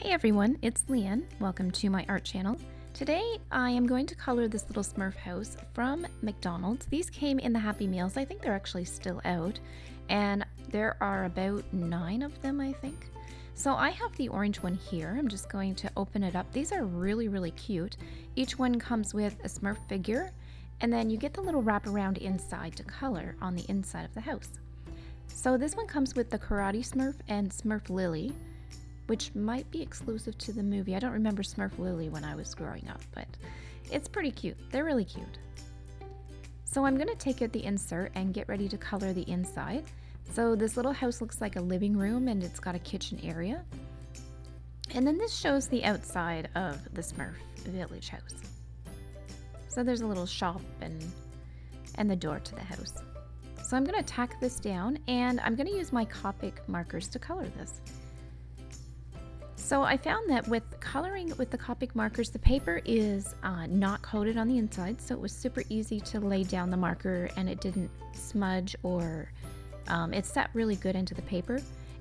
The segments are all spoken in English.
Hey everyone, it's Leanne. Welcome to my art channel. Today I am going to color this little Smurf house from McDonald's. These came in the Happy Meals. I think they're actually still out, and there are about 9 of them, I think. So I have the orange one here. I'm just going to open it up. These are really cute. Each one comes with a Smurf figure, and then you get the little wraparound inside to color on the inside of the house. So this one comes with the Karate Smurf and Smurf Lily, which might be exclusive to the movie. I don't remember Smurf Lily when I was growing up, but it's pretty cute. They're really cute. So I'm going to take out the insert and get ready to color the inside. So this little house looks like a living room, and it's got a kitchen area. And then this shows the outside of the Smurf village house. So there's a little shop and the door to the house. So I'm going to tack this down, and I'm going to use my Copic markers to color this. So I found that with coloring with the Copic markers, the paper is not coated on the inside, so it was super easy to lay down the marker and it didn't smudge or it set really good into the paper.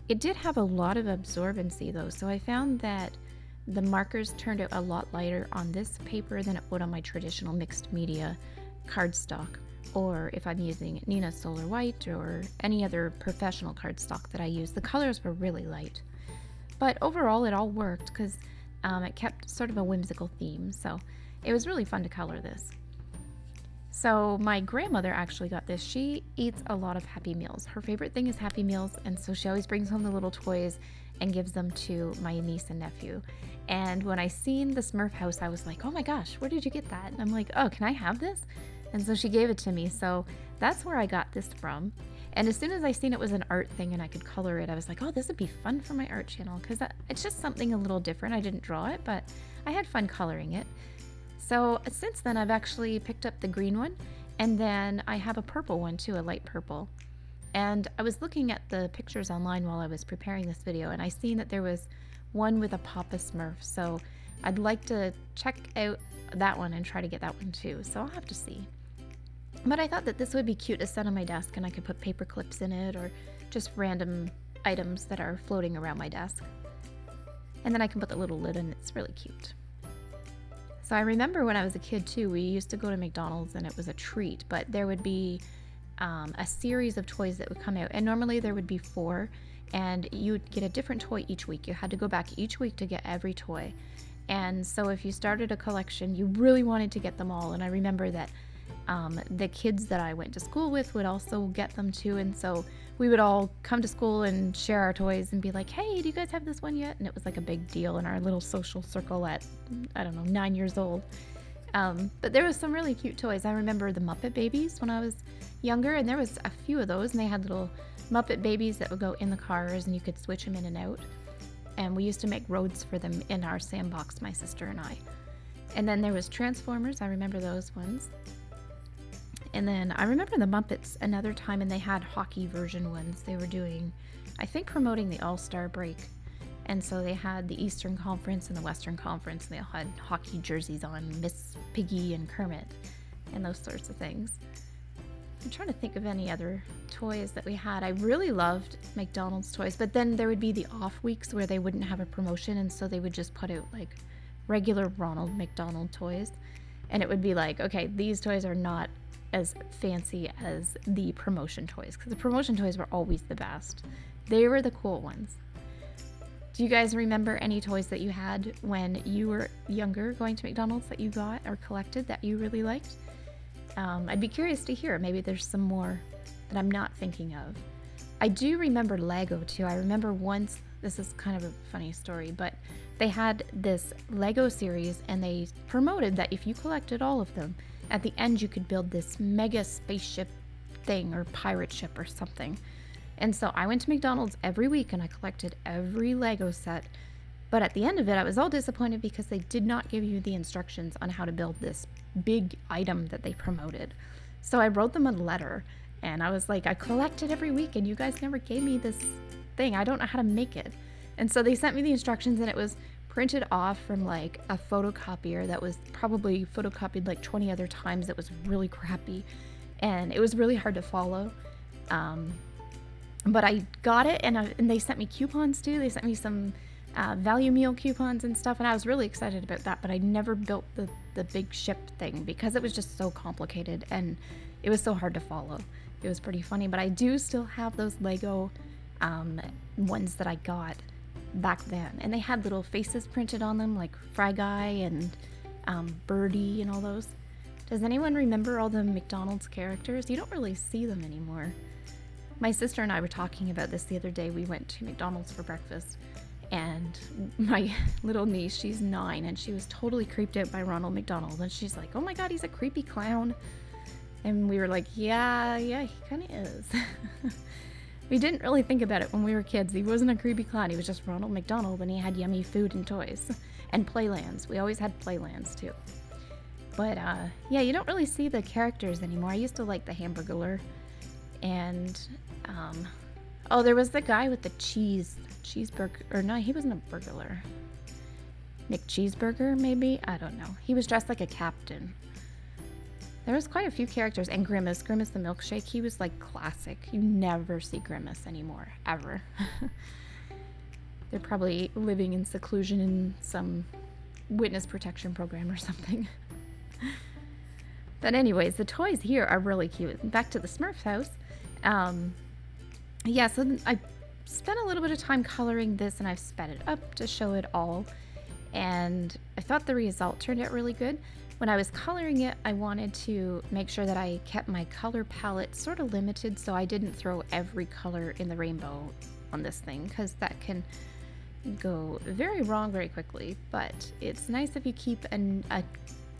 It did have a lot of absorbency though, so I found that the markers turned out a lot lighter on this paper than it would on my traditional mixed media cardstock, or if I'm using Neenah Solar White or any other professional cardstock that I use. The colors were really light. But overall, it all worked because it kept sort of a whimsical theme, so it was really fun to color this. So my grandmother actually got this. She eats a lot of Happy Meals. Her favorite thing is Happy Meals, and so she always brings home the little toys and gives them to my niece and nephew. And when I seen the Smurf house, I was like, oh my gosh, where did you get that? And I'm like, oh, can I have this? And so she gave it to me, so that's where I got this from. And as soon as I seen it was an art thing and I could color it, I was like, oh, this would be fun for my art channel, because it's just something a little different. I didn't draw it, but I had fun coloring it. So since then, I've actually picked up the green one, and then I have a purple one too, a light purple. And I was looking at the pictures online while I was preparing this video, and I seen that there was one with a Papa Smurf. So I'd like to check out that one and try to get that one too. So I'll have to see. But I thought that this would be cute to set on my desk, and I could put paper clips in it or just random items that are floating around my desk. And then I can put the little lid in. It's really cute. So I remember when I was a kid too, we used to go to McDonald's and it was a treat, but there would be a series of toys that would come out, and normally there would be 4, and you'd get a different toy each week. You had to go back each week to get every toy. And so if you started a collection, you really wanted to get them all. And I remember that the kids that I went to school with would also get them too, and so we would all come to school and share our toys and be like, hey, do you guys have this one yet? And it was like a big deal in our little social circle at, I don't know, 9 years old. But there was some really cute toys. I remember the Muppet Babies when I was younger, and there was a few of those, and they had little Muppet Babies that would go in the cars and you could switch them in and out. And we used to make roads for them in our sandbox, my sister and I. And then there was Transformers. I remember those ones. And then I remember the Muppets another time, and they had hockey version ones. They were doing, I think, promoting the All-Star break. And so they had the Eastern Conference and the Western Conference, and they all had hockey jerseys on, Miss Piggy and Kermit, and those sorts of things. I'm trying to think of any other toys that we had. I really loved McDonald's toys, but then there would be the off weeks where they wouldn't have a promotion, and so they would just put out like regular Ronald McDonald toys. And it would be like, okay, these toys are not as fancy as the promotion toys, because the promotion toys were always the best. They were the cool ones. Do you guys remember any toys that you had when you were younger going to McDonald's that you got or collected that you really liked? I'd be curious to hear. Maybe there's some more that I'm not thinking of. I do remember Lego too. I remember once, this is kind of a funny story, but they had this Lego series, and they promoted that if you collected all of them, at the end you could build this mega spaceship thing or pirate ship or something. And so I went to McDonald's every week and I collected every Lego set. But at the end of it, I was all disappointed because they did not give you the instructions on how to build this big item that they promoted. So I wrote them a letter, and I was like, I collected every week and you guys never gave me this thing. I don't know how to make it. And so they sent me the instructions, and it was printed off from like a photocopier that was probably photocopied like 20 other times. It was really crappy, and it was really hard to follow. But I got it, and they sent me coupons too. They sent me some value meal coupons and stuff, and I was really excited about that, but I never built the big ship thing because it was just so complicated and it was so hard to follow. It was pretty funny, but I do still have those Lego ones that I got back then, and they had little faces printed on them like Fry Guy and Birdie and all those. Does anyone remember all the McDonald's characters? You don't really see them anymore. My sister and I were talking about this the other day. We went to McDonald's for breakfast, and my little niece, she's 9, and she was totally creeped out by Ronald McDonald, and she's like, oh my god, he's a creepy clown. And we were like, yeah, he kind of is. We didn't really think about it when we were kids. He wasn't a creepy clown. He was just Ronald McDonald, and he had yummy food and toys and playlands. We always had playlands too. But yeah, you don't really see the characters anymore. I used to like the Hamburglar, and oh, there was the guy with the cheeseburger, or no, he wasn't a burglar. McCheeseburger, maybe? I don't know. He was dressed like a captain. There was quite a few characters, and Grimace the milkshake, he was like classic. You never see Grimace anymore, ever. They're probably living in seclusion in some witness protection program or something. But anyways, the toys here are really cute. Back to the Smurfs house. Yeah, so I spent a little bit of time coloring this, and I've sped it up to show it all. And I thought the result turned out really good. When I was coloring it, I wanted to make sure that I kept my color palette sort of limited, so I didn't throw every color in the rainbow on this thing, because that can go very wrong very quickly. But it's nice if you keep a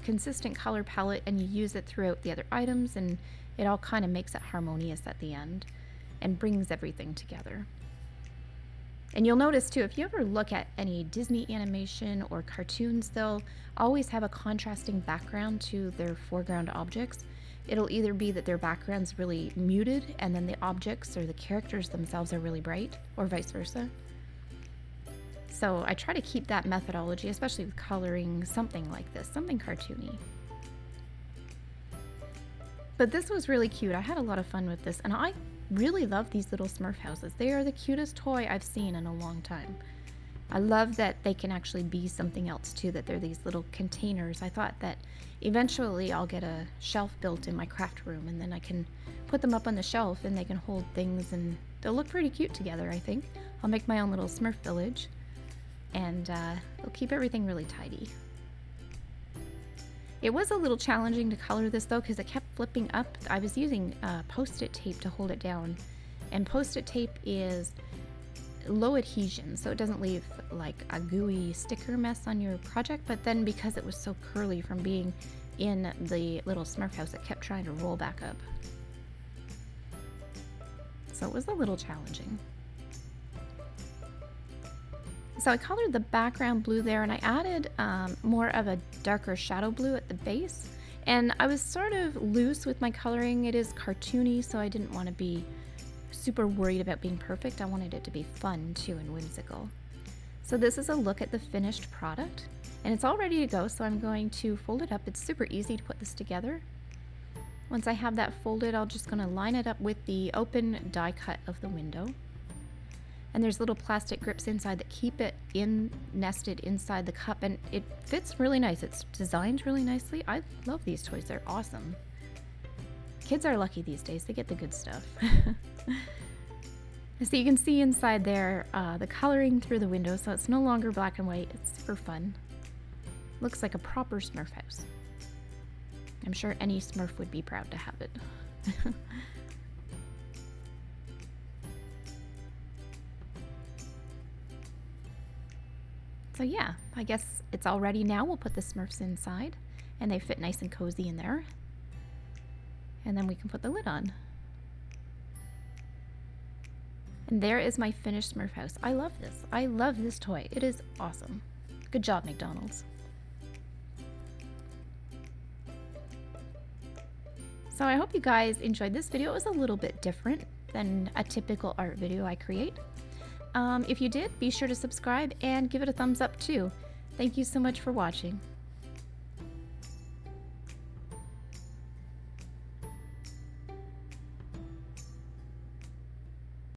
consistent color palette and you use it throughout the other items, and it all kind of makes it harmonious at the end and brings everything together. And you'll notice too, if you ever look at any Disney animation or cartoons, they'll always have a contrasting background to their foreground objects. It'll either be that their background's really muted and then the objects or the characters themselves are really bright, or vice versa. So I try to keep that methodology, especially with coloring something like this, something cartoony. But this was really cute. I had a lot of fun with this, and I really love these little Smurf houses. They are the cutest toy I've seen in a long time. I love that they can actually be something else too, that they're these little containers. I thought that eventually I'll get a shelf built in my craft room, and then I can put them up on the shelf and they can hold things, and they'll look pretty cute together, I think. I'll make my own little Smurf village, and it'll keep everything really tidy. It was a little challenging to color this though, because it kept flipping up. I was using Post-it tape to hold it down, and Post-it tape is low adhesion, so it doesn't leave like a gooey sticker mess on your project, but then because it was so curly from being in the little Smurf house, it kept trying to roll back up. So it was a little challenging. So I colored the background blue there, and I added more of a darker shadow blue at the base. And I was sort of loose with my coloring. It is cartoony, so I didn't want to be super worried about being perfect. I wanted it to be fun too and whimsical. So this is a look at the finished product, and it's all ready to go, so I'm going to fold it up. It's super easy to put this together. Once I have that folded, I'm just going to line it up with the open die cut of the window. And there's little plastic grips inside that keep it nested inside the cup, and it fits really nice. It's designed really nicely. I love these toys. They're awesome. Kids are lucky these days. They get the good stuff. So you can see inside there the coloring through the window, so it's no longer black and white. It's super fun. Looks like a proper Smurf house. I'm sure any Smurf would be proud to have it. So yeah, I guess it's all ready now. We'll put the Smurfs inside, and they fit nice and cozy in there. And then we can put the lid on. And there is my finished Smurf house. I love this. I love this toy. It is awesome. Good job, McDonald's. So I hope you guys enjoyed this video. It was a little bit different than a typical art video I create. If you did, be sure to subscribe and give it a thumbs up too. Thank you so much for watching.